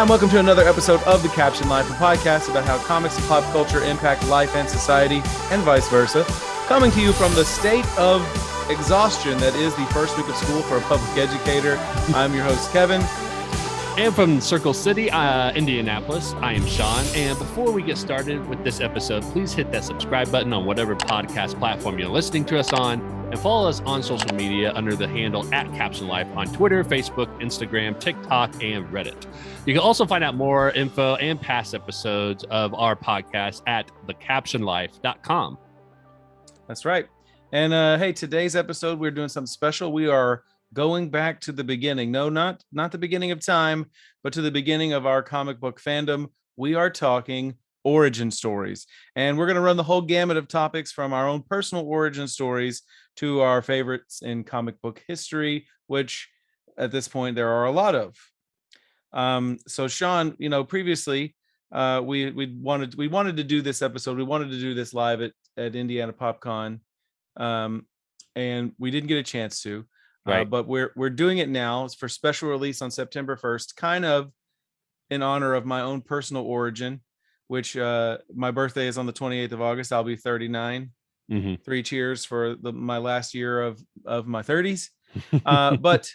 Hi, and welcome to another episode of The Caption Life, a podcast about how comics and pop culture impact life and society, and vice versa. Coming to you from the state of exhaustion that is the first week of school for a public educator. I'm your host, Kevin. And from Circle City, Indianapolis, I am Sean. And before we get started with this episode, please hit that subscribe button on whatever podcast platform you're listening to us on, and follow us on social media under the handle @CaptionLife on Twitter, Facebook, Instagram, TikTok, and Reddit. You can also find out more info and past episodes of our podcast at thecaptionlife.com. That's right. And hey, today's episode, we're doing something special. We are going back to the beginning. No, not the beginning of time, but to the beginning of our comic book fandom. We are talking origin stories. And we're going to run the whole gamut of topics from our own personal origin stories to our favorites in comic book history, which at this point there are a lot of. So Sean, previously we wanted to do this episode. We wanted to do this live at Indiana PopCon. And we didn't get a chance to. Right. But we're doing it now. It's for special release on September 1st, kind of in honor of my own personal origin, which my birthday is on the 28th of August. I'll be 39. Mm-hmm. 3 cheers for my last year of my 30s. But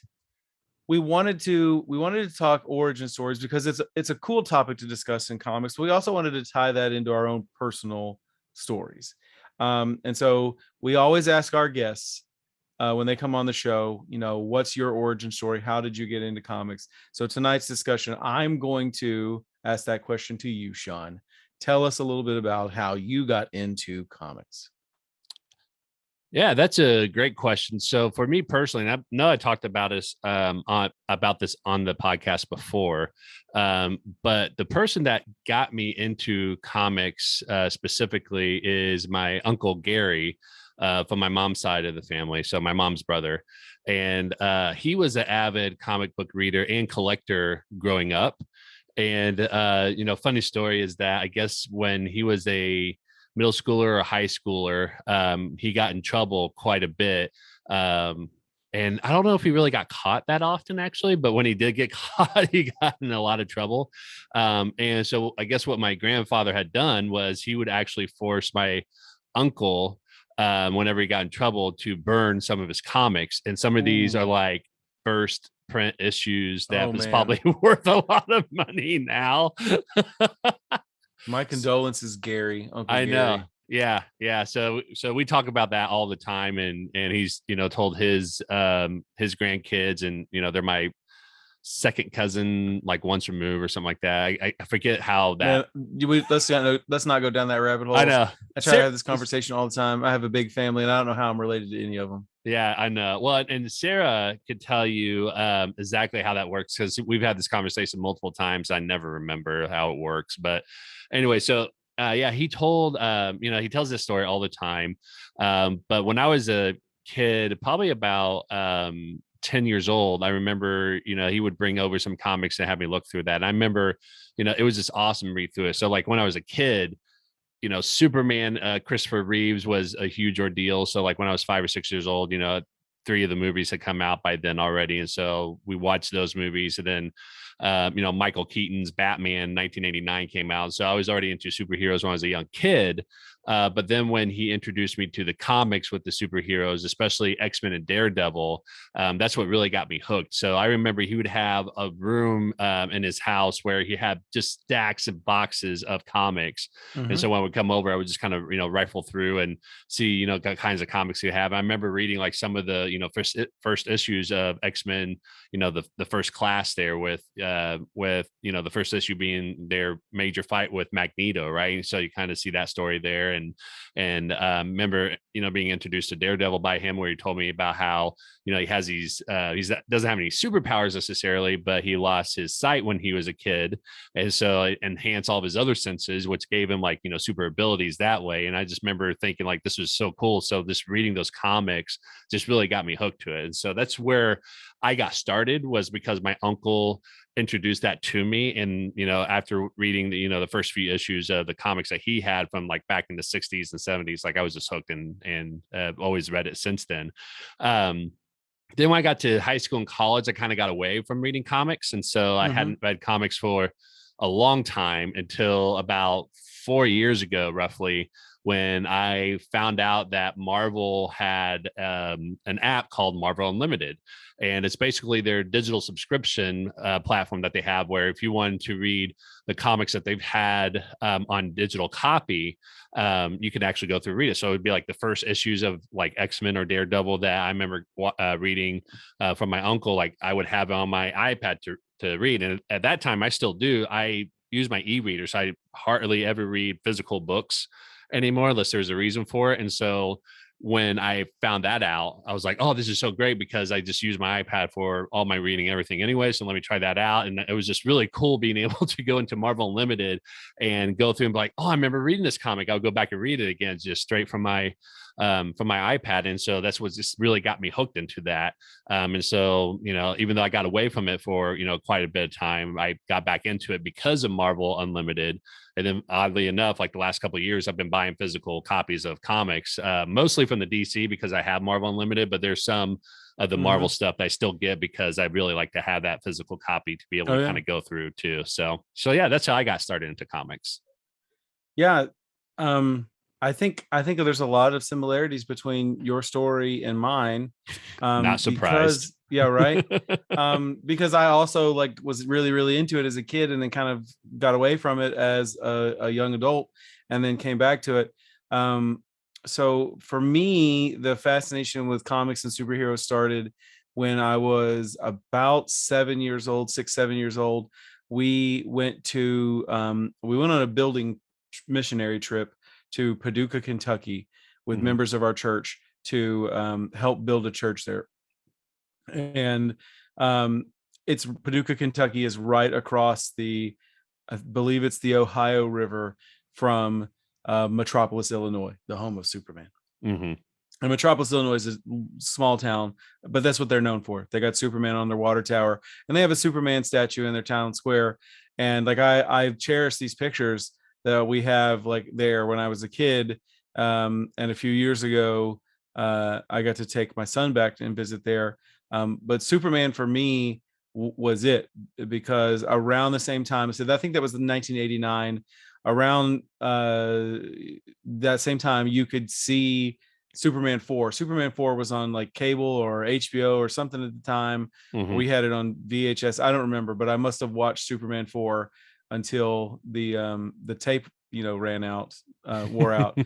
we wanted to talk origin stories because it's a cool topic to discuss in comics. We also wanted to tie that into our own personal stories. And so we always ask our guests, when they come on the show, what's your origin story? How did you get into comics? So tonight's discussion, I'm going to ask that question to you, Sean. Tell us a little bit about how you got into comics. Yeah, that's a great question. So for me personally, and I know I talked about this about this on the podcast before, but the person that got me into comics specifically is my uncle Gary. From my mom's side of the family, so my mom's brother, and he was an avid comic book reader and collector growing up. And funny story is that I guess when he was a middle schooler or high schooler, he got in trouble quite a bit. And I don't know if he really got caught that often, actually, but when he did get caught, he got in a lot of trouble. And so I guess what my grandfather had done was he would actually force my uncle, whenever he got in trouble, to burn some of his comics. And some of these are like first print issues that was probably worth a lot of money now. My condolences, Gary. Uncle I Gary. know. Yeah. So we talk about that all the time, and he's told his grandkids, and they're my second cousin, like once removed or something like that. I forget how that. Let's not go down that rabbit hole. I know. I try to have this conversation all the time. I have a big family, and I don't know how I'm related to any of them. Yeah, I know. Well, and Sarah could tell you exactly how that works, because we've had this conversation multiple times. I never remember how it works, but anyway, so he told he tells this story all the time. But when I was a kid, probably about 10 years old, I remember he would bring over some comics and have me look through that. And I remember it was just awesome to read through it. So like when I was a kid, Superman, Christopher Reeves was a huge ordeal. So like when I was 5 or 6 years old, 3 of the movies had come out by then already, and so we watched those movies. And then Michael Keaton's Batman 1989 came out, so I was already into superheroes when I was a young kid. But then when he introduced me to the comics with the superheroes, especially X-Men and Daredevil, that's what really got me hooked. So I remember he would have a room in his house where he had just stacks of boxes of comics. Mm-hmm. And so when I would come over, I would just kind of, rifle through and see, the kinds of comics he have. I remember reading like some of the, first issues of X-Men, the first class there with the first issue being their major fight with Magneto, right? So you kind of see that story there. And remember, being introduced to Daredevil by him, where he told me about how, he has these, he doesn't have any superpowers necessarily, but he lost his sight when he was a kid. And so it enhanced all of his other senses, which gave him like, super abilities that way. And I just remember thinking like, this was so cool. So just reading those comics just really got me hooked to it. And so that's where I got started, was because my uncle introduced that to me. And, after reading the first few issues of the comics that he had from like back in the 60s and 70s, like I was just hooked and always read it since then. then when I got to high school and college, I kind of got away from reading comics. And so I Hmm. hadn't read comics for a long time until about 4 years ago, roughly, when I found out that Marvel had an app called Marvel Unlimited. And it's basically their digital subscription platform that they have, where if you wanted to read the comics that they've had on digital copy, you can actually go through and read it. So it would be like the first issues of like X-Men or Daredevil that I remember reading from my uncle. Like I would have it on my iPad to read, and at that time I still do. I use my e-reader, so I hardly ever read physical books anymore unless there's a reason for it. And so when I found that out, I was like, oh, this is so great because I just use my iPad for all my reading, everything anyway. So let me try that out. And it was just really cool being able to go into Marvel Unlimited and go through and be like, oh, I remember reading this comic. I'll go back and read it again, just straight from my iPad. And so that's what just really got me hooked into that. And so, even though I got away from it for, quite a bit of time, I got back into it because of Marvel Unlimited. And then oddly enough, like the last couple of years, I've been buying physical copies of comics, mostly from the DC because I have Marvel Unlimited, but there's some of the Hmm. Marvel stuff that I still get because I really like to have that physical copy to be able Oh to yeah. kind of go through too. So yeah, that's how I got started into comics. Yeah. Um, I think there's a lot of similarities between your story and mine. Not surprised. Because yeah, right. Because I also like was really, really into it as a kid and then kind of got away from it as a young adult and then came back to it. So for me, the fascination with comics and superheroes started when I was about 7 years old, 6, 7 years old. We went on a building missionary trip to Paducah, Kentucky, with Mhm. members of our church to help build a church there. And um, it's Paducah, Kentucky is right across I believe it's the Ohio River from Metropolis, Illinois, the home of Superman. Mhm. And Metropolis, Illinois is a small town, but that's what they're known for. They got Superman on their water tower, and they have a Superman statue in their town square. And like I've cherished these pictures that we have like there when I was a kid. And a few years ago, I got to take my son back and visit there. But Superman for me was it because around the same time, so I think that was in 1989. Around that same time, you could see Superman 4. Superman 4 was on like cable or HBO or something at the time. Mhm. We had it on VHS. I don't remember, but I must have watched Superman 4 until the tape, ran out, wore out.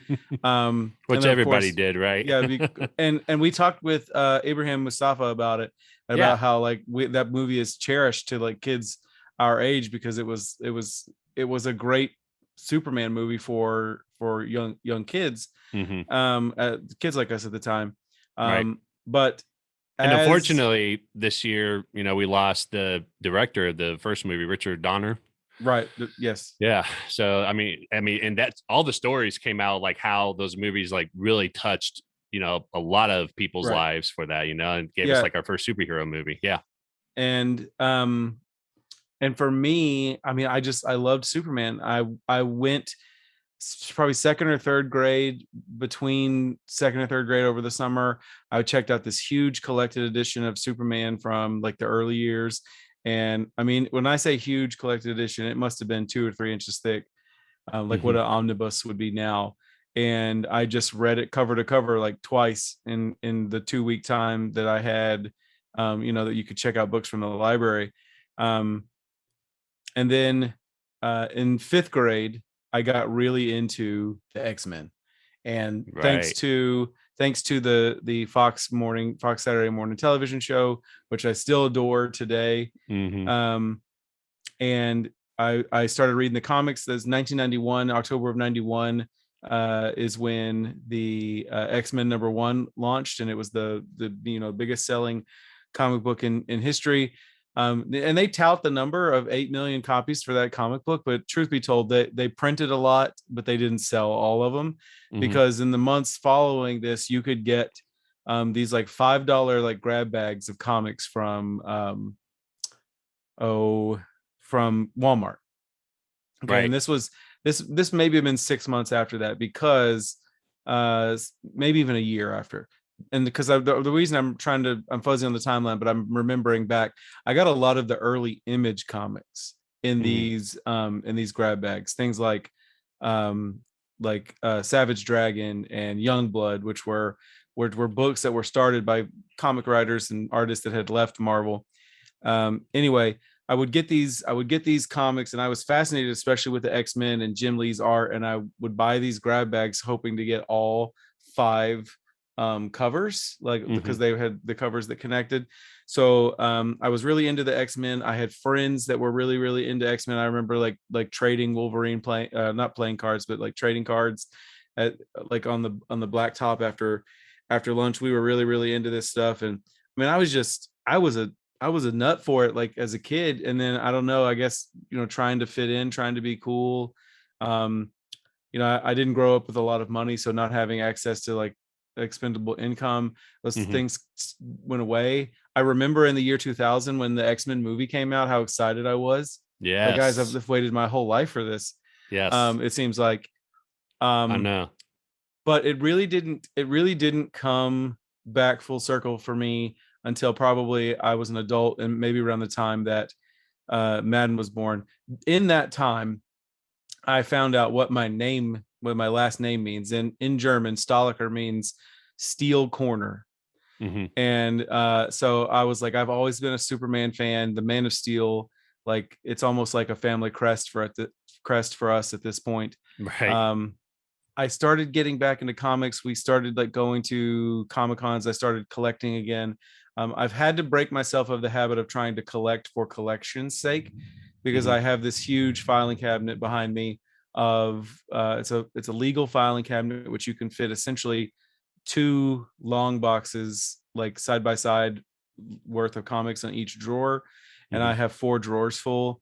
And Which then of everybody course, did, right? yeah, and we talked with Abraham Mustafa about it, Yeah. about how like that movie is cherished to like kids our age because it was a great Superman movie for young kids, Mhm. kids like us at the time. Right. But And as unfortunately, this year, we lost the director of the first movie, Richard Donner. right, yes, Yeah. So I mean, and that's all the stories came out like how those movies like really touched, a lot of people's right, lives for that, and gave us yeah, like our first superhero movie. Yeah. and for me, I mean, I loved Superman. I went probably second or third grade, between second or third grade over the summer. I checked out this huge collected edition of Superman from like the early years. And I mean, when I say huge collected edition, it must have been 2 or 3 inches thick, like what Hmm. an omnibus would be now. And I just read it cover to cover like twice in the 2 week time that I had, that you could check out books from the library. Um, and then in fifth grade, I got really into the X-Men. And thanks Right. to the Fox Saturday morning television show, which I still adore today. Hmm. Um, and I started reading the comics. That's 1991, October of 91, is when the X-Men #1 launched, and it was the biggest selling comic book in history. And they tout the number of 8 million copies for that comic book, but truth be told, they printed a lot, but they didn't sell all of them, Hmm. because in the months following this, you could get these like $5 like grab bags of comics oh from Walmart. Okay, Right. and this maybe have been 6 months after that, because maybe even a year after, and because the reason I'm fuzzy on the timeline, but I'm remembering back, I got a lot of the early Image comics Mhm. in these grab bags, things um Savage Dragon and Youngblood, which were books that were started by comic writers and artists that had left Marvel. Anyway, I would get these comics, and I was fascinated, especially with the X-Men and Jim Lee's art. And I would buy these grab bags, hoping to get all five covers, like because Mhm. they had the covers that connected. So I was really into the X-Men. I had friends that were really, really into X-Men. I remember like trading Wolverine playing, not playing cards, but like trading cards at like on the blacktop after lunch. We were really, really into this stuff. And I mean, I was a nut for it like as a kid. And then I don't know, I guess, trying to fit in, trying to be cool. Um, I didn't grow up with a lot of money, so not having access to like expendable income, those Mhm. things went away. I remember in the year 2000 when the X-Men movie came out, how excited I was. Like, guys, Yes. I've waited my whole life for this. Yes. It seems like, I um, know. but it really didn't come back full circle for me until probably I was an adult, and maybe around the time that Madden was born. In that time, I found out what my last name means. In German, Stoliker means steel corner. Mhm. And so I was like, I've always been a Superman fan. The Man of Steel, like it's almost like a family crest for us at this point. Right. Um, I started getting back into comics. We started like going to Comic Cons. I started collecting again. I've had to break myself of the habit of trying to collect for collection's sake, because Mhm. I have this huge filing cabinet behind me of it's a legal filing cabinet which you can fit essentially two long boxes like side by side worth of comics on each drawer, and I Mhm. have four drawers full.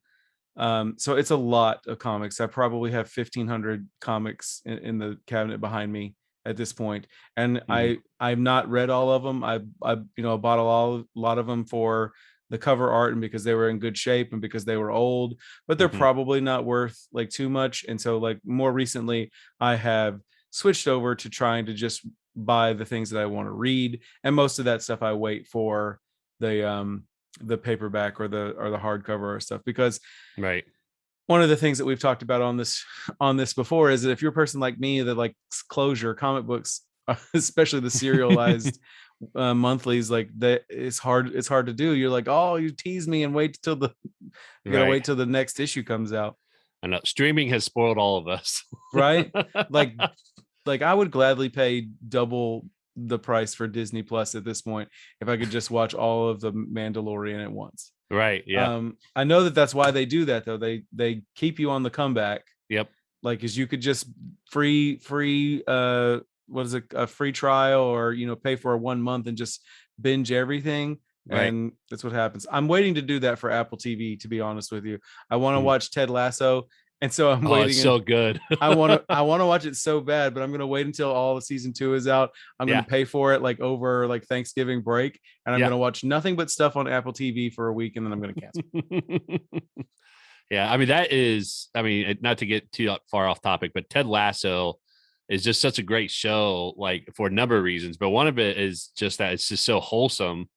So it's a lot of comics. I probably have 1,500 comics in the cabinet behind me at this point, and Mhm. I've not read all of them. I bought a lot of them for the cover art and because they were in good shape and because they were old, but they're Mhm. probably not worth like too much. And so like more recently, I have switched over to trying to just buy the things that I want to read, and most of that stuff I wait for the paperback or the hardcover or stuff, because Right. one of the things that we've talked about on this before is that if you're a person like me that likes closure, comic books, especially the serialized monthlies, like that, it's hard to do. You're like, oh, you tease me and wait till the you gotta Right. wait till the next issue comes out, I know. Streaming has spoiled all of us. right? like like I would gladly pay double the price for Disney Plus at this point if I could just watch all of the Mandalorian at once. Right. Yeah. I know that that's why they do that though. They keep you on the comeback, Yep. like, because you could just free what is it, a free trial, or pay for a 1 month and just binge everything. Right. And that's what happens. I'm waiting to do that for Apple TV, to be honest with you. I want to Mhm. watch Ted Lasso, and so I'm Oh, it's waiting, and so good. I want to watch it so bad, but I'm gonna wait until all of season 2 is out. I'm gonna Yeah. pay for it like over like Thanksgiving break, and I'm Yeah. gonna watch nothing but stuff on Apple TV for a week, and then I'm gonna cancel. Yeah. I mean, that is, I mean, not to get too far off topic, but Ted Lasso is just such a great show, like for a number of reasons. But one of it is just that it's just so wholesome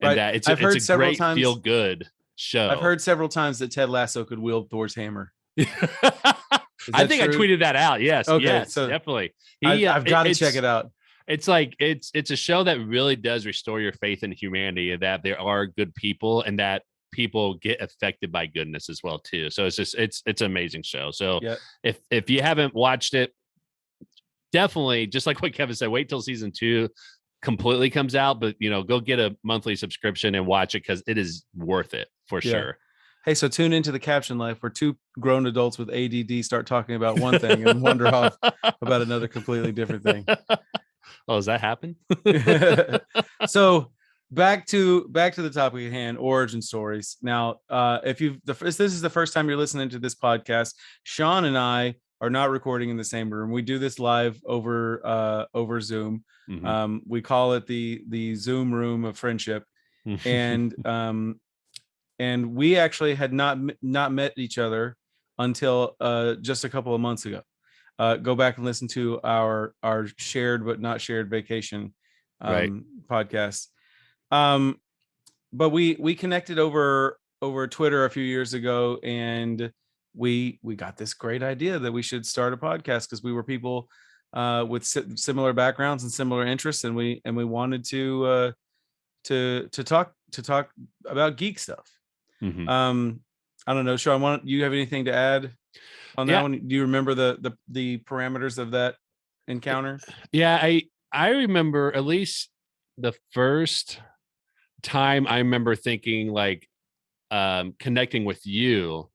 and Right? that it's a great feel good I've show. heard several times that Ted Lasso could wield Thor's hammer. Is I that think I true? tweeted that out. Yes, Okay, yes, so definitely. I've got to check it out. It's like it's a show that really does restore your faith in humanity and that there are good people and that people get affected by goodness as well too. So it's just it's an amazing show. So Yeah. if you haven't watched it, definitely just like what Kevin said, wait till season 2 completely comes out, but go get a monthly subscription and watch it because it is worth it for Yeah. sure. Hey, so tune into the Caption Life, where two grown adults with ADD start talking about one thing and wander off about another completely different thing. Oh, does that happen? So back to the topic at hand, origin stories. Now, if this is the first time you're listening to this podcast, Sean and I are not recording in the same room. We do this live over Zoom. Mhm. We call it the Zoom room of friendship, and we actually had not met each other until just a couple of months ago. Go back and listen to our shared but not shared vacation Right. podcast. But we connected over Twitter a few years ago, and we got this great idea that we should start a podcast because we were people with similar backgrounds and similar interests, and we wanted to talk about geek stuff. Mhm. I don't know, Sean, you have anything to add on that Yeah. one? Do you remember the parameters of that encounter? Yeah, I remember at least the first time I remember thinking like connecting with you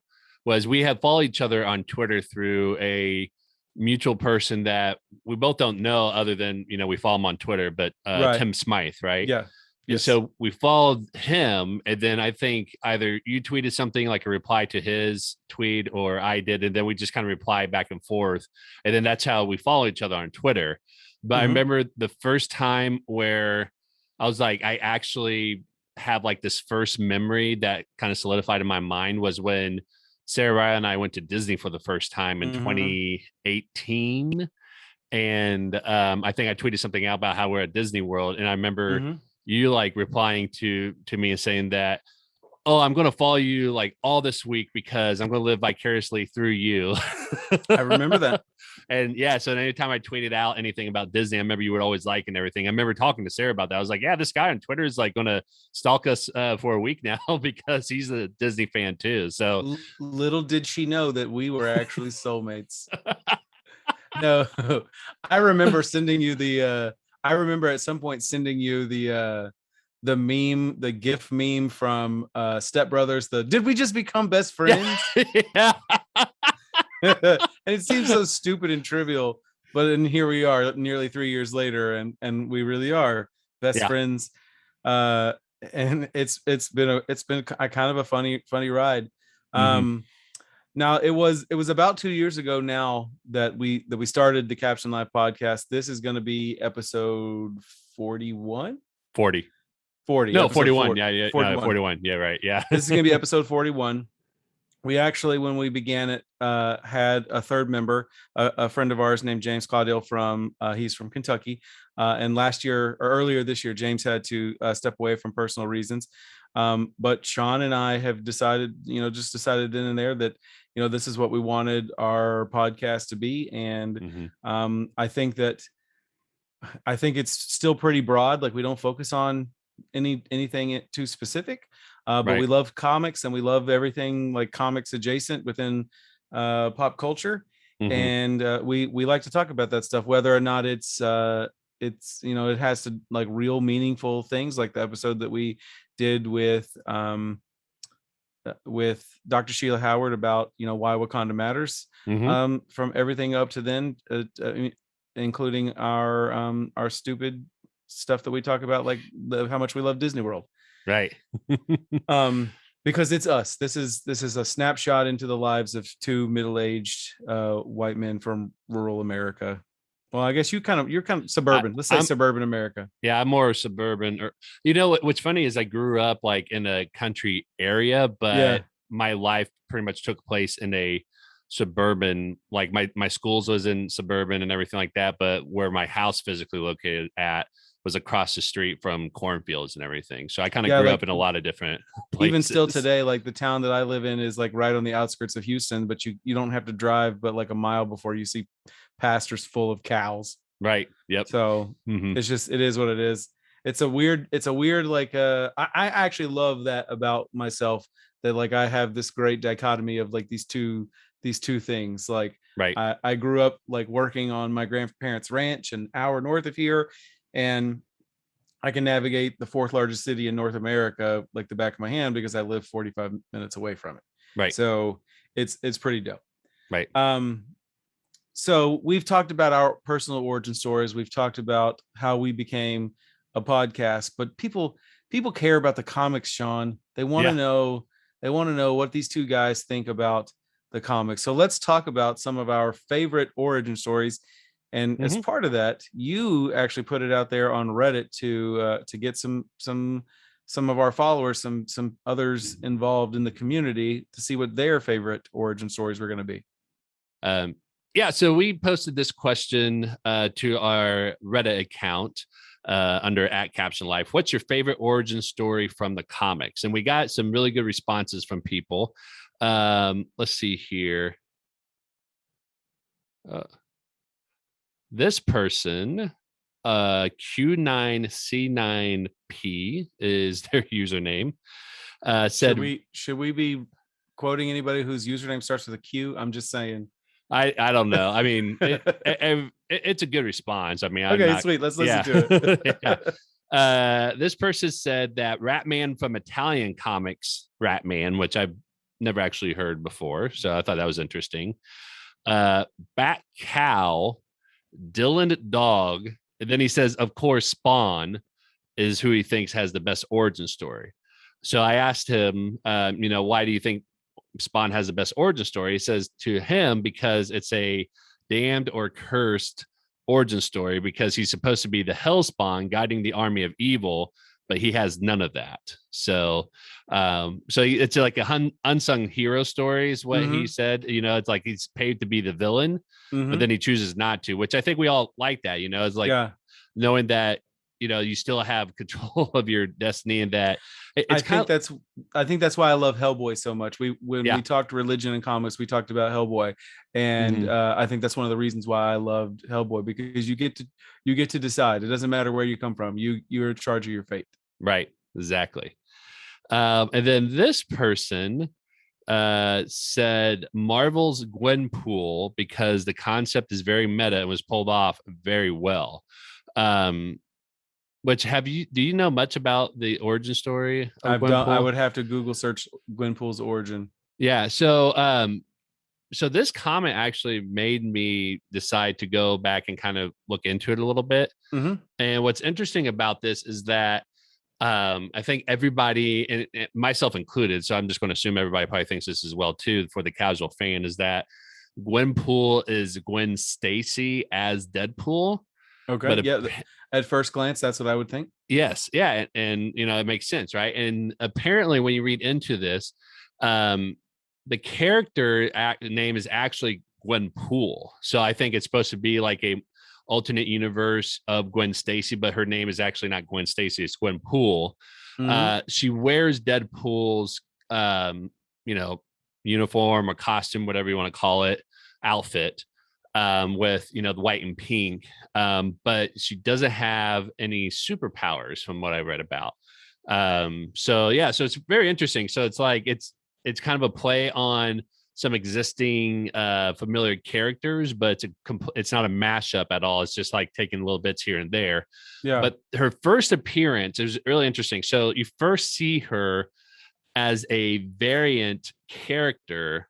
was we had followed each other on Twitter through a mutual person that we both don't know other than, you know, we follow him on Twitter, but Right. Tim Smythe, right? Yeah. And Yes. so we followed him, and then I think either you tweeted something like a reply to his tweet or I did, and then we just kind of replied back and forth. And then that's how we follow each other on Twitter. But I Mhm. remember the first time where I was like, I actually have like this first memory that kind of solidified in my mind was when Sarah Riley and I went to Disney for the first time in Mhm. 2018. And I think I tweeted something out about how we're at Disney World. And I remember Mhm. you like replying to me and saying that, oh, I'm going to follow you like all this week because I'm going to live vicariously through you. I remember that. And yeah, so anytime I tweeted out anything about Disney, I remember you would always like and everything. I remember talking to Sarah about that. I was like, yeah, this guy on Twitter is like going to stalk us for a week now because he's a Disney fan too. So Little did she know that we were actually soulmates. No, I remember sending you the I remember at some point sending you the meme, the GIF meme from Step Brothers, the did we just become best friends? yeah. And it seems so stupid and trivial, but then here we are nearly 3 years later, and we really are best Yeah. friends. And it's been a kind of a funny ride. Mhm. Now it was about 2 years ago now that we started the Caption Live podcast. This is going to be episode 41, 40. 40. No, Episode 41. 40, Yeah, yeah. 41. No, 41. Yeah, right. Yeah. This is going to be episode 41. We actually, when we began it, had a third member, a friend of ours named James Claudel from he's from Kentucky, and last year or earlier this year, James had to step away from personal reasons. But Sean and I have decided, just decided then and there that this is what we wanted our podcast to be, and Mhm. I think it's still pretty broad. Like, we don't focus on anything too specific, but we Right. love comics and we love everything like comics adjacent within pop culture, Mhm. and we like to talk about that stuff, whether or not it's it has to like real meaningful things, like the episode that we did with Dr. Sheila Howard about why Wakanda matters, Mhm. from everything up to then, including our stupid stuff that we talk about, like how much we love Disney World. Right. Because it's us. This is a snapshot into the lives of two middle-aged white men from rural America. Well, I guess you're kind of suburban. Let's say I'm suburban America. Yeah, I'm more suburban. Or what's funny is I grew up like in a country area, Yeah. but my life pretty much took place in a suburban. Like my schools was in suburban and everything like that, but where my house physically located at was across the street from cornfields and everything. So I kind of Yeah, grew like up in a lot of different even still places. today, like the town that I live in is like right on the outskirts of Houston, but you don't have to drive but like a mile before you see pastures full of cows. Right. Yep. So Hmm. it is what it is. It's a weird like I actually love that about myself, that like I have this great dichotomy of like these two things. Like, Right. I grew up like working on my grandparents' ranch an hour north of here, and I can navigate the fourth largest city in North America like the back of my hand because I live 45 minutes away from it. Right. So it's pretty dope. Right. So we've talked about our personal origin stories. We've talked about how we became a podcast, but people care about the comics, Sean. They want to Yeah. know what these two guys think about the comics. So let's talk about some of our favorite origin stories. And as Hmm. part of that, you actually put it out there on Reddit to get some of our followers, some others involved in the community, to see what their favorite origin stories were going to be. Yeah, so we posted this question to our Reddit account under at Caption Life. What's your favorite origin story from the comics? And we got some really good responses from people. Let's see here. This person, Q9C9P is their username. Said, should we be quoting anybody whose username starts with a Q? I'm just saying. I don't know. I mean, it's a good response. I mean, okay, sweet. Let's listen to it. Yeah. This person said that Ratman from Italian comics, Ratman, which I've never actually heard before, so I thought that was interesting. Bat Cow, Dylan Dog, and then he says, of course, Spawn is who he thinks has the best origin story. So I asked him, why do you think Spawn has the best origin story? He says to him, because it's a damned or cursed origin story, because he's supposed to be the Hellspawn guiding the army of evil, but he has none of that. So it's like a unsung hero story is what he said. It's like he's paid to be the villain, but then he chooses not to, which I think we all like that. It's like knowing that you still have control of your destiny, and that I think that's why I love Hellboy so much. When we talked religion and comics, we talked about Hellboy, and I think that's one of the reasons why I loved Hellboy, because you get to decide. It doesn't matter where you come from. You're in charge of your fate. Right. Exactly. And then this person said Marvel's Gwenpool, because the concept is very meta and was pulled off very well. Do you know much about the origin story of Gwenpool? I would have to Google search Gwenpool's origin. Yeah. So this comment actually made me decide to go back and kind of look into it a little bit. And what's interesting about this is that I think everybody, and myself included, so I'm just going to assume everybody probably thinks this as well too, for the casual fan, is that Gwenpool is Gwen Stacy as Deadpool. Okay. But at first glance, that's what I would think. Yes. Yeah. And it makes sense, right? And apparently when you read into this, the character name is actually Gwenpool. So I think it's supposed to be like a alternate universe of Gwen Stacy, but her name is actually not Gwen Stacy, it's Gwenpool. She wears Deadpool's uniform or costume, whatever you want to call it, outfit, with the white and pink, but she doesn't have any superpowers from what I read about. So it's very interesting. So it's like it's kind of a play on some existing familiar characters, but it's not a mashup at all. It's just like taking little bits here and there. Yeah. But her first appearance is really interesting. So you first see her as a variant character.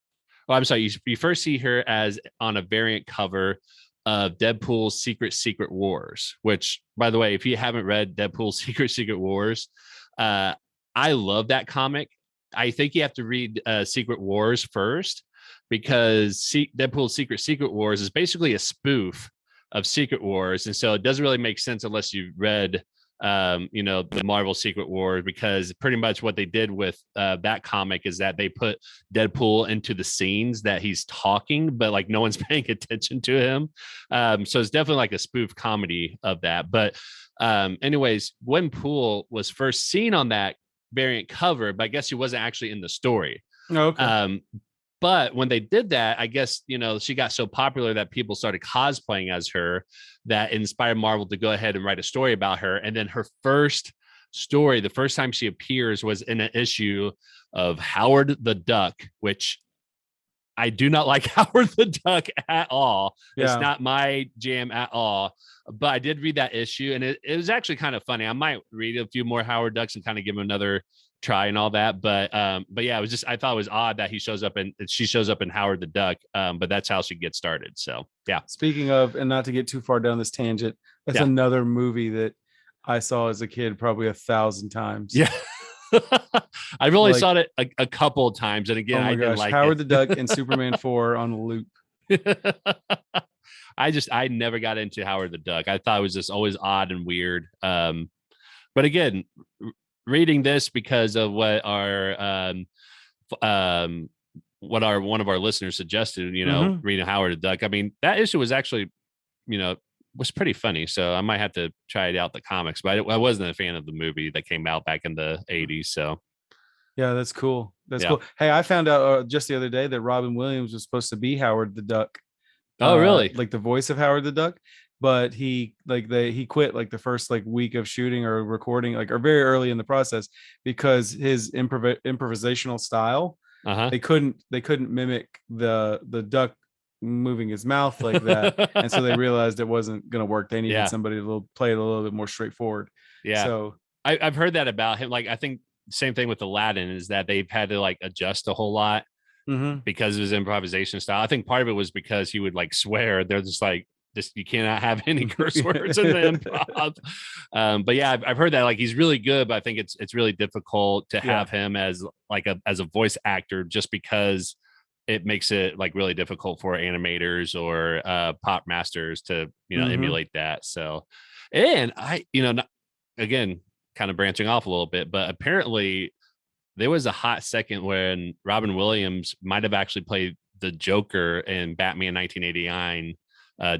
Oh, I'm sorry. You first see her as on a variant cover of Deadpool's Secret Wars, which, by the way, if you haven't read Deadpool's Secret Wars, I love that comic. I think you have to read Secret Wars first, because Deadpool's Secret Wars is basically a spoof of Secret Wars. And so it doesn't really make sense unless you've read the Marvel Secret Wars, because pretty much what they did with that comic is that they put Deadpool into the scenes that he's talking, but like no one's paying attention to him. So it's definitely like a spoof comedy of that. But anyways, Gwenpool was first seen on that variant cover, but I guess she wasn't actually in the story. Oh, okay. But when they did that, I guess, she got so popular that people started cosplaying as her, that inspired Marvel to go ahead and write a story about her. And then her first story, the first time she appears, was in an issue of Howard the Duck, which I do not like Howard the Duck at all. Yeah. It's not my jam at all. But I did read that issue, and it was actually kind of funny. I might read a few more Howard Ducks and kind of give him another try and all that. But yeah, it was just, I thought it was odd that she shows up in Howard the Duck. But that's how she gets started. So yeah. Speaking of, and not to get too far down this tangent, that's another movie that I saw as a kid probably 1,000 times. Yeah. I've only saw it a couple of times, and again, I didn't like Howard the Duck and Superman 4 on loop. I never got into Howard the Duck. I thought it was just always odd and weird. But again, reading this because of what one of our listeners suggested, reading Howard the Duck. I mean, that issue was actually, was pretty funny. So I might have to try it out the comics, but I wasn't a fan of the movie that came out back in the 80s. So Yeah, that's cool. That's yeah. cool. Hey, I found out just the other day that Robin Williams was supposed to be Howard the Duck, Oh, really? like the voice of Howard the Duck, but he quit like the first like week of shooting or recording, like or very early in the process because his improvisational style, Uh they couldn't mimic the duck moving his mouth like that, and so they huh. realized it wasn't going to work. They needed Yeah. somebody to play it a little bit more straightforward. Yeah. So I've heard that about him. Like, I think same thing with Aladdin is that they've had to like adjust a whole lot mhm. because of his improvisation style. I think part of it was because he would like swear. They're just like, just you cannot have any curse words in the improv. But yeah, I've heard that like he's really good, but I think it's really difficult to Yeah. have him as like as a voice actor just because it makes it like really difficult for animators or pop masters to Mhm. emulate that. So, and I again kind of branching off a little bit, but apparently there was a hot second when Robin Williams might have actually played the Joker in Batman 1989,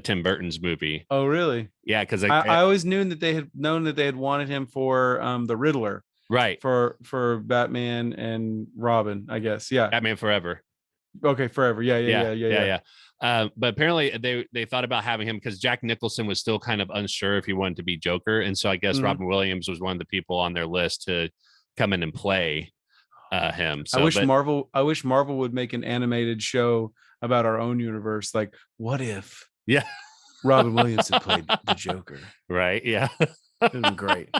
Tim Burton's movie. Oh, really? Yeah, because I always knew that they had wanted him for the Riddler right, for Batman and Robin, I guess. Yeah. Batman Forever. Okay, forever. Yeah, yeah, Yeah, yeah, yeah, yeah, yeah. yeah. But apparently they thought about having him because Jack Nicholson was still kind of unsure if he wanted to be Joker, and so I guess Mhm. Robin Williams was one of the people on their list to come in and play him. I So, wish but Marvel would make an animated show about our own universe. Like, what if yeah, Robin Williams had played the Joker? right, yeah. It'd been great.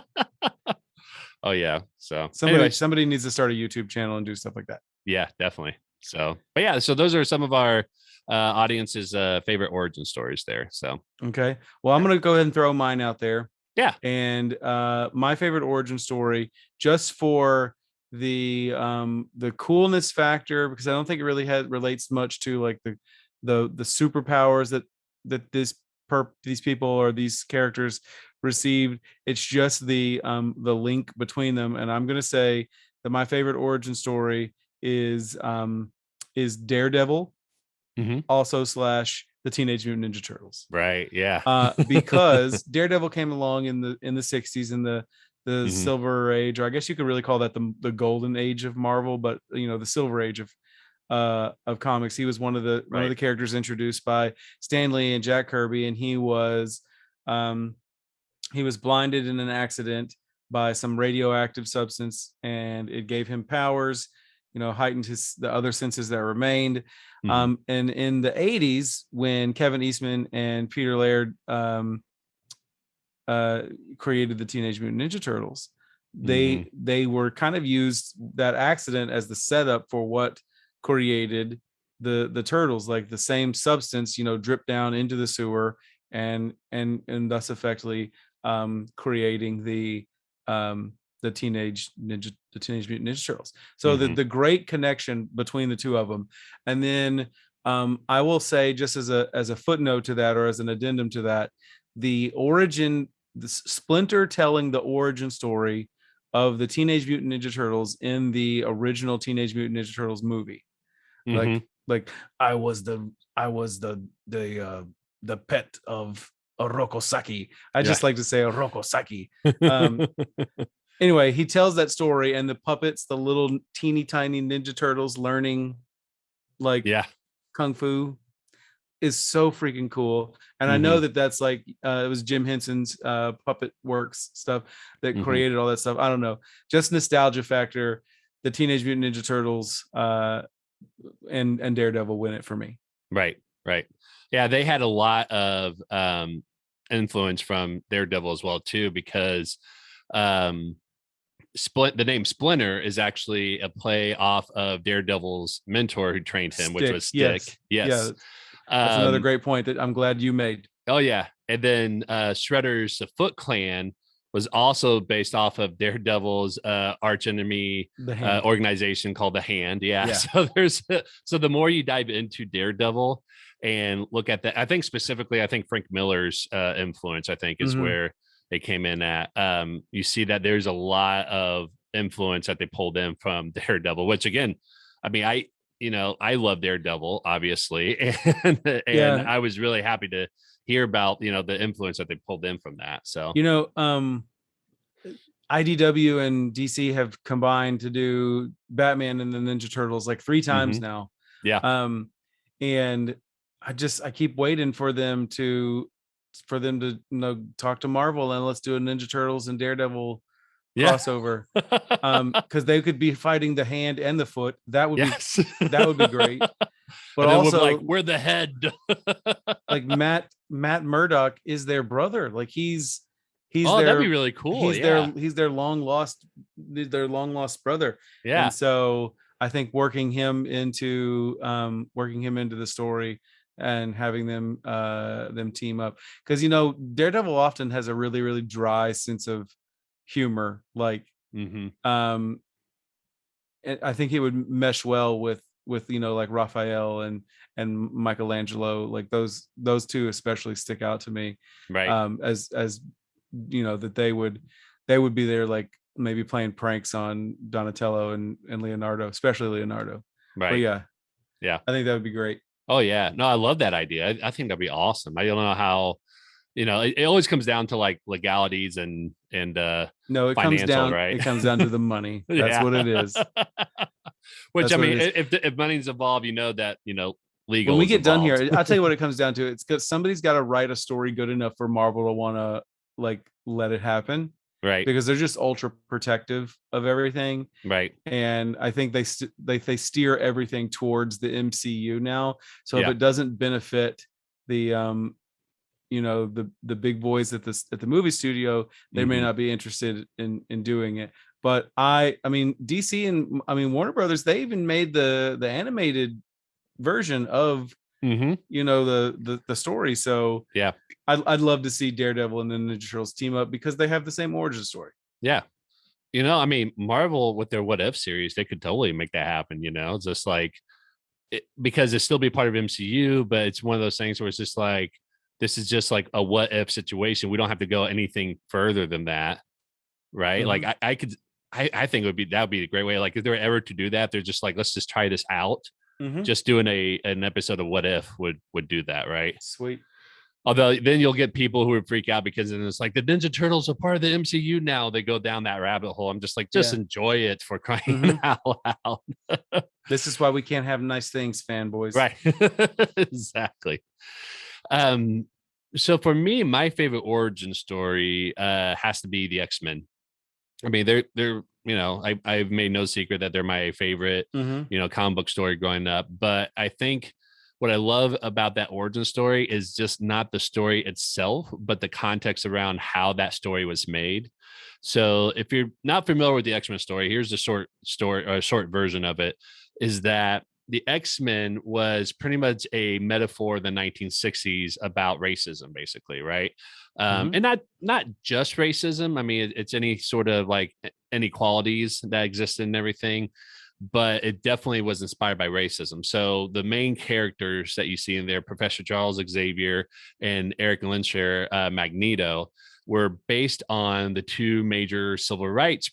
Oh yeah. So Somebody anyway, somebody needs to start a YouTube channel and do stuff like that. yeah, definitely. So, but yeah, so those are some of our audience's favorite origin stories there. So, Okay. Well, I'm gonna go ahead and throw mine out there. yeah. And my favorite origin story, just for the coolness factor, because I don't think it really relates much to like the superpowers that these people or these characters received. It's just the link between them, and I'm gonna say that my favorite origin story is Daredevil, Hmm. also slash the Teenage Mutant Ninja Turtles, Right. Yeah. because Daredevil came along in the 60s, in the Hmm. silver age, or I guess you could really call that the golden age of Marvel, but the silver age of comics. He was one of Right. the characters introduced by Stan Lee and Jack Kirby, and um he was blinded in an accident by some radioactive substance, and it gave him powers, heightened the other senses that remained. Hmm. And in the 80s, when Kevin Eastman and Peter Laird uh, created the Teenage Mutant Ninja Turtles, Hmm. they were kind of used that accident as the setup for what created the turtles. Like the same substance, dripped down into the sewer, and thus effectively creating um, the Teenage Mutant Ninja Turtles. So the Hmm. the great connection between the two of them, and then I will say, just as a footnote to that, or as an addendum to that, the Splinter telling the origin story of the Teenage Mutant Ninja Turtles in the original Teenage Mutant Ninja Turtles movie. Hmm. Like I was the pet of Orokosaki. I Yeah. just like to say Orokosaki. Um, anyway, he tells that story, and the puppets, the little teeny tiny Ninja Turtles learning like Yeah. kung fu, is so freaking cool. And I know Hmm. that's like it was Jim Henson's Puppet Works stuff that Hmm. created all that stuff. I don't know, just nostalgia factor. The Teenage Mutant Ninja Turtles and Daredevil win it for me. Right. Right. Yeah. They had a lot of influence from Daredevil as well, too, because um, the name Splinter is actually a play off of Daredevil's mentor who trained him, which was Stick, Stick. yes, yeah, Yes. that's another Um, great point that I'm glad you made. oh yeah. And then Shredder's Foot Clan was also based off of Daredevil's arch enemy The Hand, organization called the Hand. Yeah. yeah. So so the more you dive into Daredevil and look at that, I think specifically, I think Frank Miller's influence, I think, is Mm-hmm. where they came in at. You see that there's a lot of influence that they pulled in from Daredevil, which again, I mean, I love Daredevil, obviously, and Yeah, I was really happy to hear about, the influence that they pulled in from that. So, You know, IDW and DC have combined to do Batman and the Ninja Turtles like 3 times mhm. now. Yeah. Um, and I keep waiting for them to talk to Marvel and let's do a Ninja Turtles and Daredevil Yeah. crossover. Because they could be fighting the hand and the foot. Yes. That would be great. But And then we're like, also, we're the head. like Matt Murdock is their brother. Like he's Oh, that'd be their really cool. Yeah. he's their long lost brother. And Yeah. so I think working him into the story and having them team up, because Daredevil often has a really really dry sense of humor, like Hmm. um and I think it would mesh well with like Raphael and Michelangelo. Like those two especially stick out to me, Right. as that they would be there, like maybe playing pranks on Donatello and Leonardo, especially Leonardo. But Right. yeah, Yeah. I think that would be great. Oh yeah. No, I love that idea. I think that'd be awesome. I don't know how, it always comes down to like legalities and No, it comes financial, down right? it comes down to the money. That's Yeah. what it is. Which That's I what mean, it is. if money's involved, that, When legal we is get done involved. here, I'll tell you what it comes down to. It's because somebody's got to write a story good enough for Marvel to want to like let it happen, Right. because they're just ultra protective of everything. Right. And I think they steer everything towards the MCU now. So if Yeah. it doesn't benefit the the big boys at the movie studio, they may Hmm. not be interested in doing it. But I mean DC and I mean Warner Brothers, they even made the animated version of Hmm. the story. So Yeah. I'd love to see Daredevil and the Ninja Turtles team up because they have the same origin story. Yeah. I mean, Marvel with their What If series, they could totally make that happen. It's just like because it still be part of MCU, but it's one of those things where it's just like this is just like a what if situation. We don't have to go anything further than that, right? Like Mhm. I think that would be a great way. Like if they were ever to do that, they're just like, let's just try this out. Mhm. Just doing an episode of What If would do that, right? Sweet. Although then you'll get people who would freak out because then it's like the Ninja Turtles are part of the MCU now. They go down that rabbit hole. I'm just like, just Yeah. enjoy it for crying Mhm. out loud. This is why we can't have nice things, fanboys. Right. Exactly. Um, so for me, my favorite origin story has to be the X-Men. I mean, they're I've made no secret that they're my favorite, Mhm. comic book story growing up. But I think what I love about that origin story is just not the story itself, but the context around how that story was made. So if you're not familiar with the X-Men story, here's the short story or a short version of it, is that the X-Men was pretty much a metaphor of the 1960s about racism, basically, right? Mhm. And not just racism. I mean, it's any sort of like inequalities that exist in everything, but it definitely was inspired by racism. So the main characters that you see in there, Professor Charles Xavier and Eric Lehnsherr, Magneto, were based on the two major civil rights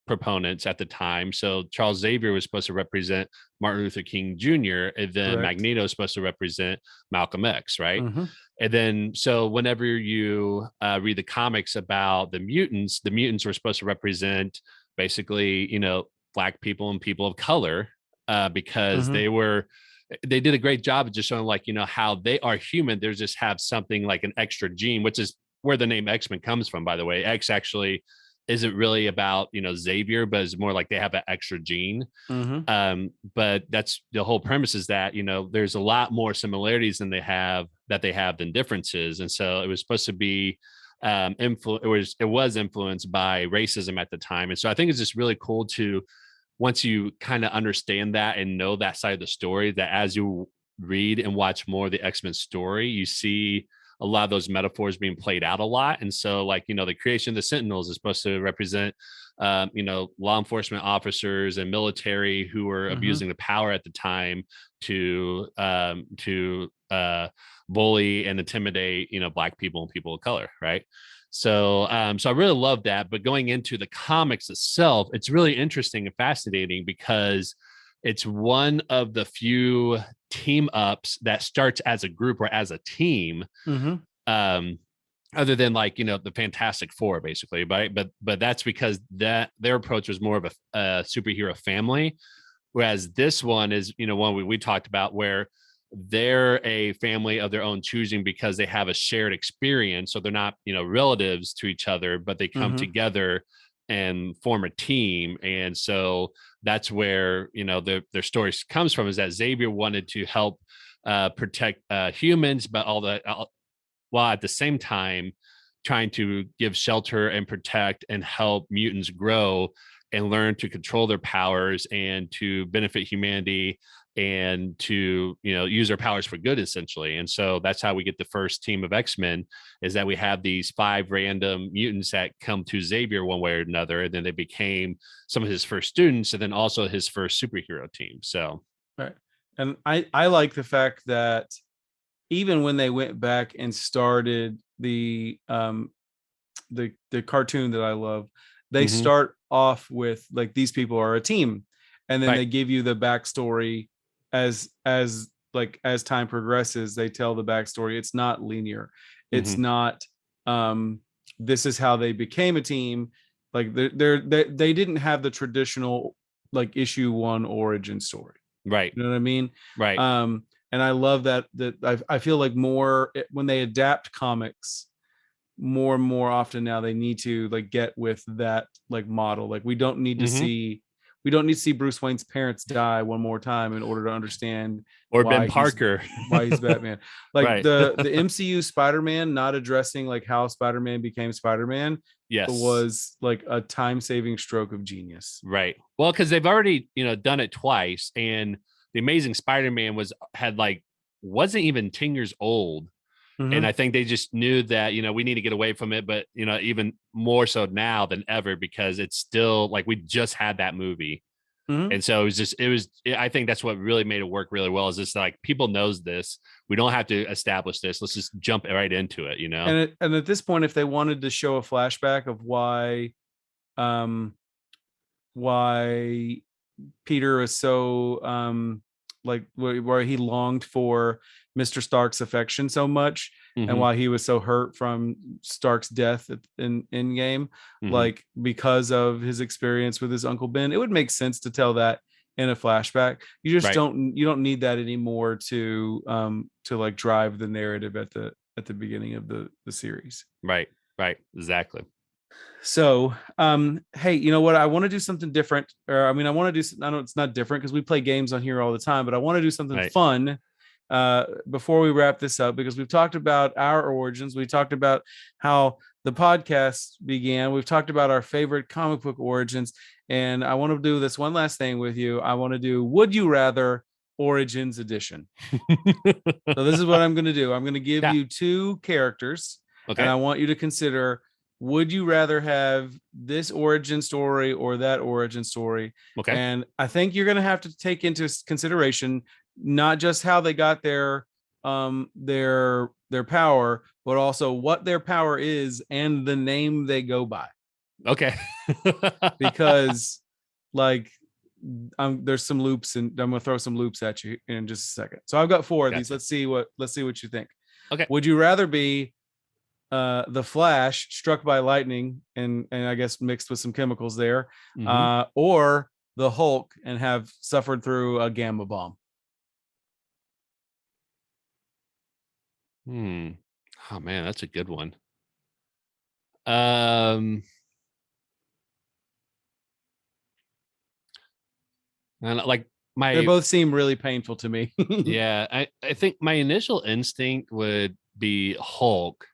proponents at the time. So Charles Xavier was supposed to represent Martin Luther King Jr., and then Correct. Magneto is supposed to represent Malcolm X, right? Mhm. And then, so whenever you read the comics about the mutants were supposed to represent basically, Black people and people of color, because Mhm. they did a great job of just showing like, how they are human. They just have something like an extra gene, which is where the name X-Men comes from, by the way. X actually isn't really about, Xavier, but it's more like they have an extra gene. Mhm. But that's the whole premise, is that there's a lot more similarities that they have than differences. And so it was supposed to be it was influenced by racism at the time. And so I think it's just really cool to, once you kind of understand that and know that side of the story, that as you read and watch more of the X-Men story, you see a lot of those metaphors being played out a lot. And so, like, the creation of the Sentinels is supposed to represent, law enforcement officers and military who were Mhm. abusing the power at the time to bully and intimidate, Black people and people of color, right? So I really love that. But going into the comics itself, it's really interesting and fascinating because it's one of the few team ups that starts as a group or as a team. Mm-hmm. Um, other than like, the Fantastic Four, basically, but that's because that their approach was more of a superhero family, whereas this one is, one we talked about, where they're a family of their own choosing because they have a shared experience. So they're not, relatives to each other, but they come Mm-hmm. together and form a team. And so that's where, their story comes from, is that Xavier wanted to help protect humans, but while at the same time trying to give shelter and protect and help mutants grow and learn to control their powers and to benefit humanity and to use their powers for good, essentially. And so that's how we get the first team of X-Men, is that we have these 5 random mutants that come to Xavier one way or another, and then they became some of his first students, and then also his first superhero team. So Right. And I like the fact that even when they went back and started the cartoon that I love, they mm-hmm. start off with like, these people are a team, and then Right. they give you the backstory as time progresses. They tell the backstory. It's not linear. It's Mm-hmm. not this is how they became a team. Like they didn't have the traditional like issue 1 origin story. Right. You know what I mean? Right. And I love that I feel like when they adapt comics more and more often now, they need to like get with that like model. Like we don't need to mm-hmm. see Bruce Wayne's parents die one more time in order to understand or Ben Parker why he's Batman. Like right. the MCU Spider-Man not addressing like how Spider-Man became Spider-Man, yes, was like a time-saving stroke of genius. Right. Well, because they've already, done it twice, and the Amazing Spider-Man wasn't even 10 years old. Mm-hmm. And I think they just knew that, we need to get away from it, but even more so now than ever, because it's still like we just had that movie. Mm-hmm. And so I think that's what really made it work really well, is just like, people knows this. We don't have to establish this. Let's just jump right into it, And at this point, if they wanted to show a flashback of why Peter is so like where he longed for Mr. Stark's affection so much, mm-hmm. and why he was so hurt from Stark's death in Endgame, mm-hmm. like because of his experience with his Uncle Ben, it would make sense to tell that in a flashback. You just Right. don't need that anymore to like drive the narrative at the beginning of the series. Right. Exactly. So, hey, you know what? I want to do something different. Or, I mean, I want to do, I know it's not different because we play games on here all the time, but I want to do something Right. fun before we wrap this up, because we've talked about our origins. We talked about how the podcast began. We've talked about our favorite comic book origins. And I want to do this one last thing with you. I want to do Would You Rather Origins Edition. So this is what I'm going to do. I'm going to give you 2 characters. Okay. And I want you to consider, would you rather have this origin story or that origin story? Okay. And I think you're going to have to take into consideration not just how they got their power, but also what their power is and the name they go by. Okay. Because like there's some loops, and I'm going to throw some loops at you in just a second. So I've got 4 of these. Let's see what you think. Okay. Would you rather be the Flash struck by lightning and I guess mixed with some chemicals there, mm-hmm. Or the Hulk and have suffered through a gamma bomb? Oh man, that's a good one. And like they both seem really painful to me. Yeah, I think my initial instinct would be Hulk.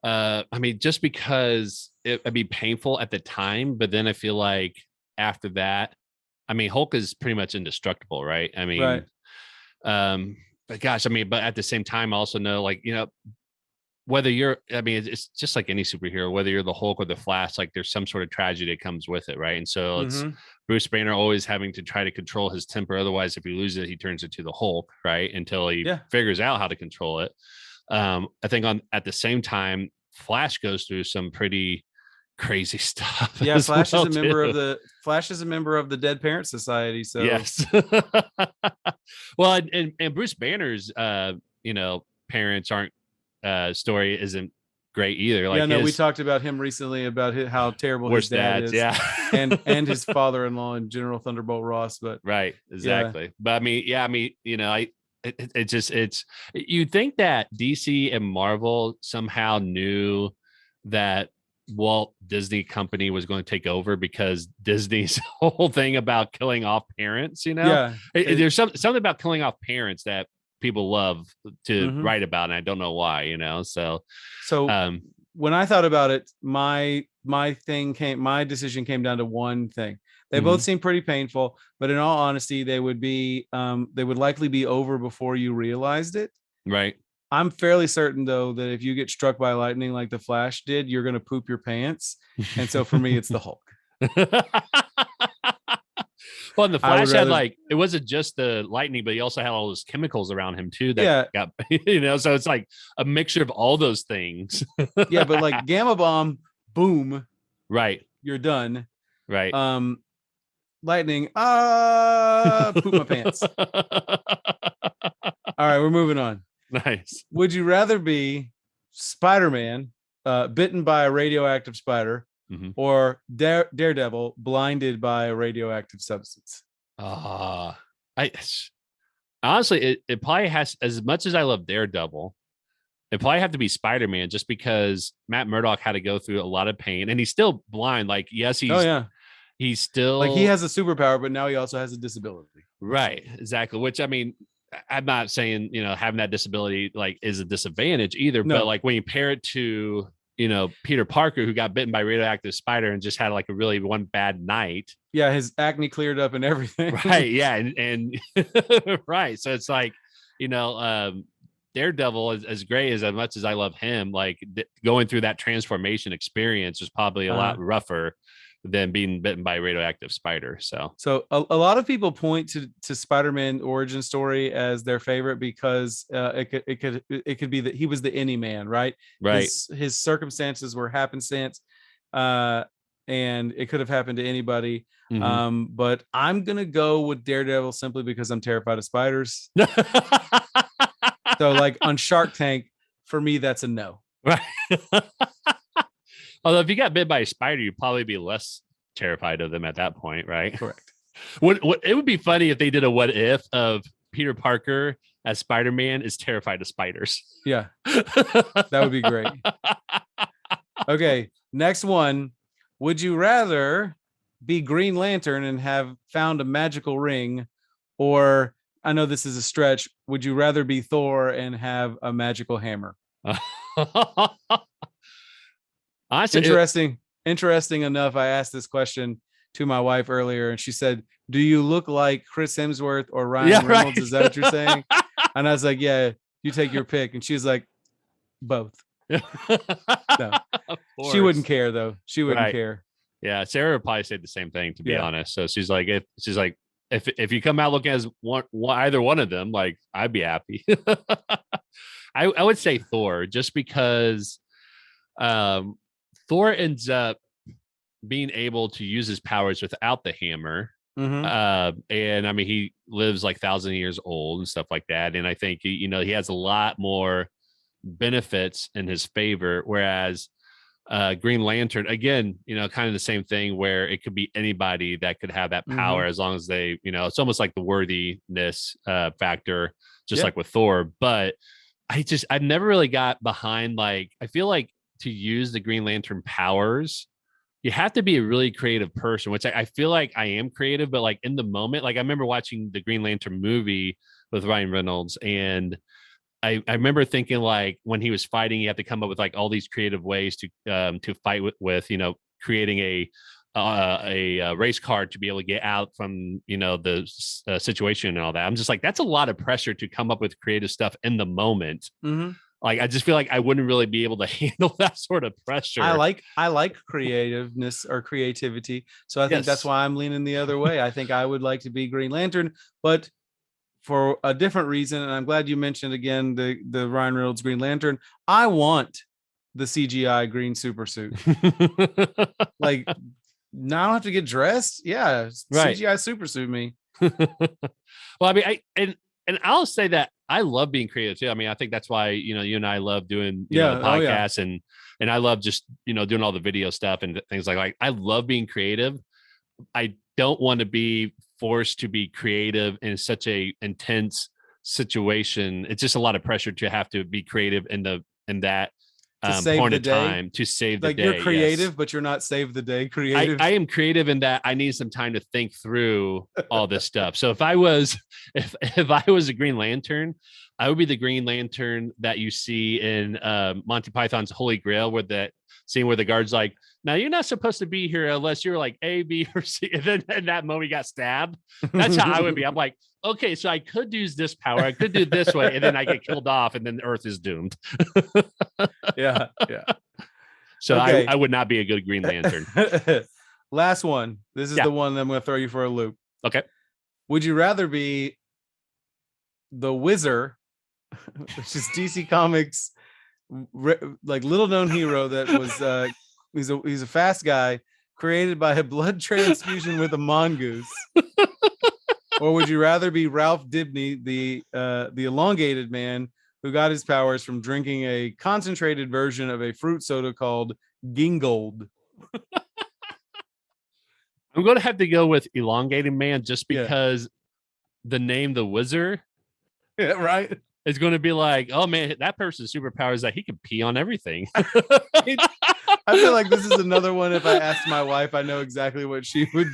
I mean, just because it'd be painful at the time, but then I feel like after that, I mean, Hulk is pretty much indestructible, right? I mean, right. But gosh, I mean, but at the same time, I also know, like, whether you're, I mean, it's just like any superhero, whether you're the Hulk or the Flash, like there's some sort of tragedy that comes with it, right? And so it's Bruce Banner always having to try to control his temper. Otherwise, if he loses it, he turns into the Hulk, right? Until he figures out how to control it. I think at the same time, Flash goes through some pretty crazy stuff. Yeah, as Flash is well, a member of too. the Flash is a member of the Dead Parent Society. So Yes. Well, and Bruce Banner's parents aren't story isn't great either. yeah, Like no, we his talked about him recently about how terrible his worst dad dads, is, yeah. and his father-in-law and General Thunderbolt Ross. But Right, yeah, exactly. But I mean, yeah, I mean, it just it's you'd think that DC and Marvel somehow knew that Walt Disney Company was going to take over because Disney's whole thing about killing off parents, yeah. there's something about killing off parents that people love to Mhm. write about, and I don't know why, so So um when I thought about it, my decision came down to one thing. They both mhm, seem pretty painful, but in all honesty, they would likely be over before you realized it. right. I'm fairly certain though that if you get struck by lightning like the Flash did, you're gonna poop your pants. And so for me, it's the Hulk. Well, and the I would Flash had rather, like it wasn't just the lightning, but he also had all those chemicals around him too that yeah, got so it's like a mixture of all those things. yeah, but like gamma bomb, boom, Right, you're done. right. Um, lightning, poop my pants. All right, we're moving on. Nice. Would you rather be Spider-Man, bitten by a radioactive spider, Mhm. or Daredevil, blinded by a radioactive substance? Ah, I honestly, it probably has as much as I love Daredevil. It probably have to be Spider-Man just because Matt Murdock had to go through a lot of pain and he's still blind. Like, yes, Oh yeah, he's like he still has a superpower, but now he also has a disability. right, exactly. Which I mean, I'm not saying having that disability like is a disadvantage either, but No, like when you pair it to Peter Parker who got bitten by a radioactive spider and just had like a really one bad night, yeah, his acne cleared up and everything. right? Yeah, and right. So it's like you know, Daredevil as great as much as I love him, like going through that transformation experience was probably a uh, lot rougher than being bitten by a radioactive spider. So so a lot of people point to Spider-Man origin story as their favorite because it could be that he was the any man, right? right. His circumstances were happenstance, uh, and it could have happened to anybody. Mhm. But I'm gonna go with Daredevil simply because I'm terrified of spiders. So like on Shark Tank, for me, that's a no. Right. Although if you got bit by a spider, you'd probably be less terrified of them at that point, right? Correct. What it would be funny if they did a what if of Peter Parker as Spider-Man is terrified of spiders. Yeah, that would be great. Okay, next one. Would you rather be Green Lantern and have found a magical ring, or I know this is a stretch, would you rather be Thor and have a magical hammer? Honestly, Interesting enough, I asked this question to my wife earlier, and she said, "Do you look like Chris Hemsworth or yeah, Ryan right. Reynolds? Is that what you're saying?" And I was like, "Yeah, you take your pick." And she was like, "Both." No, Of she wouldn't course. care though. She wouldn't Right. care. Yeah, Sarah would probably say the same thing to be Yeah. honest. So if you come out looking as either one of them, like I'd be happy. I would say Thor just because um Thor ends up being able to use his powers without the hammer. Mm-hmm. And I mean, he lives like 1,000 years old and stuff like that. And I think, he has a lot more benefits in his favor. Whereas Green Lantern, again, kind of the same thing where it could be anybody that could have that Mm-hmm. power as long as they, it's almost like the worthiness factor, just Yeah. like with Thor. But I never really got behind, like, I feel like to use the Green Lantern powers, you have to be a really creative person, which I feel like I am creative, but like in the moment, like I remember watching the Green Lantern movie with Ryan Reynolds, and I remember thinking like when he was fighting, you have to come up with like all these creative ways to fight with creating a race car to be able to get out from the situation and all that. I'm just like, that's a lot of pressure to come up with creative stuff in the moment. Mm-hmm. Like I just feel like I wouldn't really be able to handle that sort of pressure. I like creativeness or creativity. So I think that's Yes. why I'm leaning the other way. I think I would like to be Green Lantern, but for a different reason. And I'm glad you mentioned again the Ryan Reynolds Green Lantern. I want the CGI green super suit. Like, now I don't have to get dressed. Yeah, Right. CGI super suit me. Well, I mean, and I'll say that I love being creative too. I mean, I think that's why you and I love doing Yeah. the Oh yeah. podcast, and I love just doing all the video stuff and things like I love being creative. I don't want to be forced to be creative in such a intense situation. It's just a lot of pressure to have to be creative in that To save point the of day. time to save the Like, day. you're creative, Yes. but you're not save the day creative. I am creative in that I need some time to think through all this stuff. So if I was if I was a Green Lantern, I would be the Green Lantern that you see in Monty Python's Holy Grail, where that scene where the guard's like, "Now you're not supposed to be here unless you're like A, B, or C." And then in that moment, he got stabbed. That's how I would be. I'm like, okay, so I could use this power, I could do it this way, and then I get killed off, and then the Earth is doomed. Yeah. Yeah. So Okay. I would not be a good Green Lantern. Last one. This is Yeah. the one that I'm going to throw you for a loop. Okay. Would you rather be the Wizard, which is DC Comics, like little known hero that was he's a fast guy created by a blood transfusion with a mongoose, or would you rather be Ralph Dibny, the elongated man who got his powers from drinking a concentrated version of a fruit soda called Gingold? I'm going to have to go with elongated man just Yeah. because the name the Wizard Yeah, right. is going to be like, oh man, that person's superpower is that he can pee on everything. I feel like this is another one. If I asked my wife, I know exactly what she would,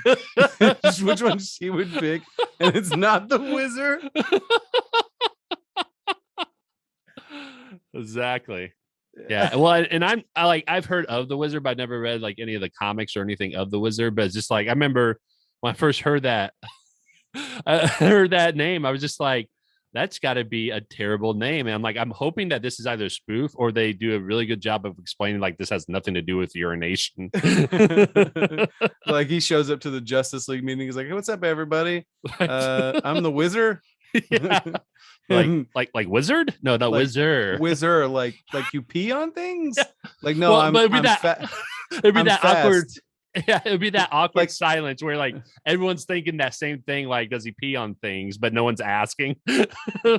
which one she would pick, and it's not the Wizard. Exactly. Yeah. Well, and I've heard of the Wizard, but I never read like any of the comics or anything of the Wizard. But it's just like I remember when I first heard that, I heard that name, I was just like, that's got to be a terrible name. And I'm like, I'm hoping that this is either spoof or they do a really good job of explaining like this has nothing to do with urination. Like, he shows up to the Justice League meeting. He's like, hey, what's up, everybody? I'm the Wizard. Yeah. like Wizard? No, like, Wizard. Wizard, like you pee on things? Yeah. Like, no, Well, I'm, but it'd be I'm that it'd be I'm that fast. awkward. Yeah, it would be that awkward Like- silence where like everyone's thinking that same thing, like, does he pee on things? But no one's asking. But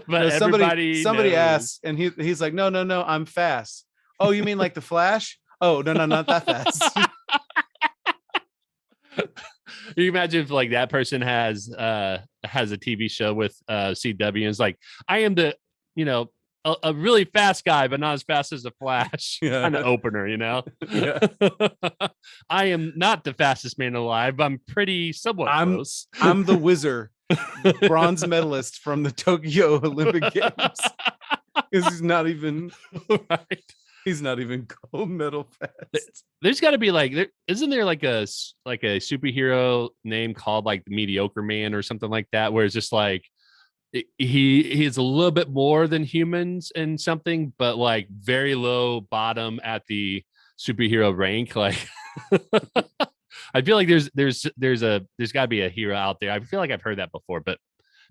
No, everybody somebody knows. asks, and he's like, no, I'm fast. Oh, you mean like the Flash? Oh, no, not that fast. You imagine if like that person has a TV show with CW and it's like, I am the a really fast guy, but not as fast as the Flash. Yeah. Kind of opener, Yeah. I am not the fastest man alive, but I'm pretty somewhat close. I'm the Wizard, bronze medalist from the Tokyo Olympic Games. Because he's not even Right. he's not even gold medal fast. There's got to be like, isn't there like a superhero name called like the Mediocre Man or something like that, where it's just like he's a little bit more than humans and something, but like very low bottom at the superhero rank. Like, I feel like there's got to be a hero out there. I feel like I've heard that before, but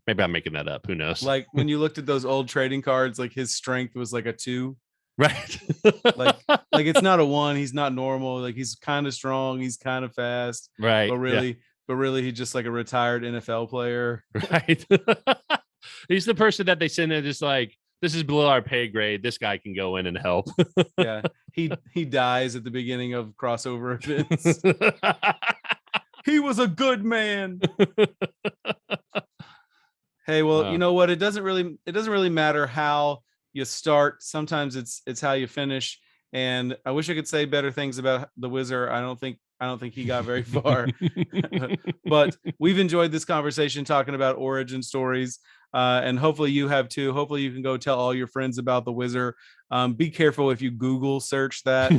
maybe I'm making that up. Who knows? Like, when you looked at those old trading cards, like his strength was like a 2. Right. like it's not a 1. He's not normal. Like, he's kind of strong, he's kind of fast, Right. but really he's just like a retired NFL player. Right. He's the person that they send in, just like, this is below our pay grade, this guy can go in and help. Yeah, he dies at the beginning of crossover events. He was a good man. Hey, well, you know what? It doesn't really matter how you start. Sometimes it's how you finish. And I wish I could say better things about the Wizard. I don't think he got very far. But we've enjoyed this conversation talking about origin stories. And hopefully you have too. Hopefully you can go tell all your friends about the Wizard. Be careful if you Google search that.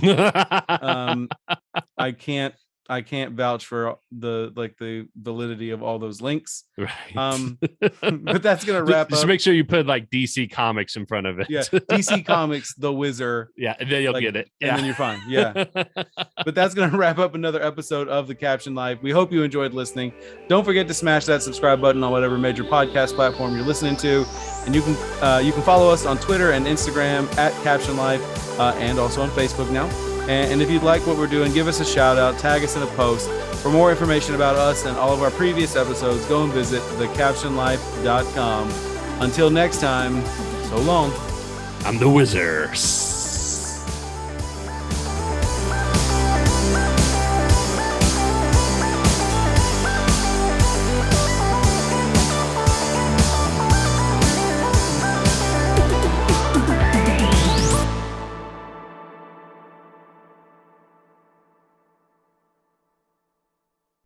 I can't I can't vouch for the validity of all those links. Right. But that's gonna wrap Just up. make sure you put like DC Comics in front of it. Yeah, DC Comics, The Wizard. Yeah, and then you'll Like, get it. and then you're fine. Yeah. But that's going to wrap up another episode of The Caption Life. We hope you enjoyed listening. Don't forget to smash that subscribe button on whatever major podcast platform you're listening to. And you can follow us on Twitter and Instagram at Caption Life, and also on Facebook now. And if you'd like what we're doing, give us a shout out, tag us in a post. For more information about us and all of our previous episodes, go and visit thecaptionlife.com. Until next time, so long. I'm the Wizard.